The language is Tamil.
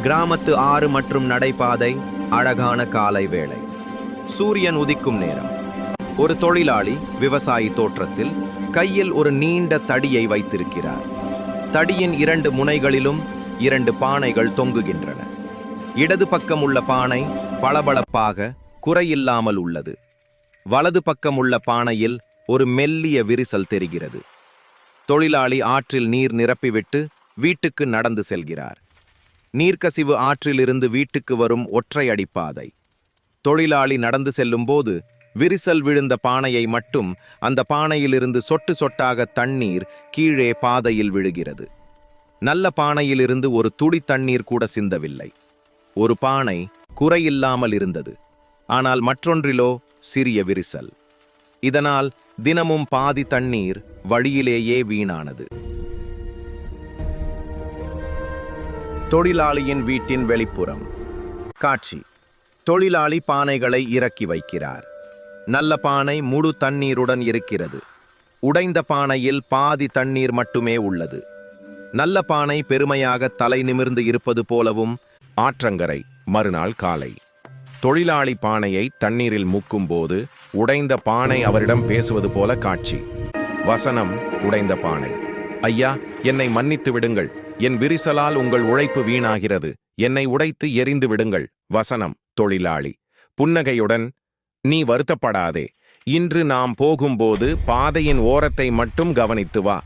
கிராமத்து ஆறு மற்றும் நடைபாதை, அழகான காலை வேளை. சூரியன் உதிக்கும் நேரம். ஒரு தொழிலாளி விவசாயி தோற்றத்தில் கையில் ஒரு நீண்ட தடியை வைத்திருக்கிறார். தடியின் இரண்டு முனைகளிலும் இரண்டு பானைகள் தொங்குகின்றன. இடது பக்கம் உள்ள பானை பளபளப்பாக குறையில்லாமல் உள்ளது. வலது பக்கம் உள்ள பானையில் ஒரு மெல்லிய விரிசல் தெரிகிறது. தொழிலாளி ஆற்றில் நீர் நிரப்பிவிட்டு வீட்டுக்கு நடந்து செல்கிறார். நீர்க்கசிவு ஆற்றிலிருந்து வீட்டுக்கு வரும் ஒற்றை அடிப்பாதை. தொழிலாளி நடந்து செல்லும்போது விரிசல் விழுந்த பானையை மட்டும் அந்த பானையிலிருந்து சொட்டு சொட்டாக தண்ணீர் கீழே பாதையில் விழுகிறது. நல்ல பானையிலிருந்து ஒரு துளி தண்ணீர் கூட சிந்தவில்லை. ஒரு பானை குறையில்லாமல் இருந்தது, ஆனால் மற்றொன்றிலோ சிறிய விரிசல். இதனால் தினமும் பாதி தண்ணீர் வழியிலேயே வீணானது. தொழிலாளியின் வீட்டின் வெளிப்புறம். காட்சி: தொழிலாளி பானைகளை இறக்கி வைக்கிறார். நல்ல பானை முழு தண்ணீருடன் இருக்கிறது. உடைந்த பானையில் பாதி தண்ணீர் மட்டுமே உள்ளது. நல்ல பானை பெருமையாக தலை நிமிர்ந்து இருப்பது போலவும். ஆற்றங்கரை. மறுநாள் காலை. தொழிலாளி பானையை தண்ணீரில் முக்கும்போது உடைந்த பானை அவரிடம் பேசுவது போல காட்சி. வசனம்: உடைந்த பானை. ஐயா, என்னை மன்னித்து விடுங்கள். என் விரிசலால் உங்கள் உழைப்பு வீணாகிறது. என்னை உடைத்து எரிந்து விடுங்கள். வசனம்: தொழிலாளி புன்னகையுடன்: நீ வருத்தப்படாதே. இன்று நாம் போகும்போது பாதையின் ஓரத்தை மட்டும் கவனித்து வா.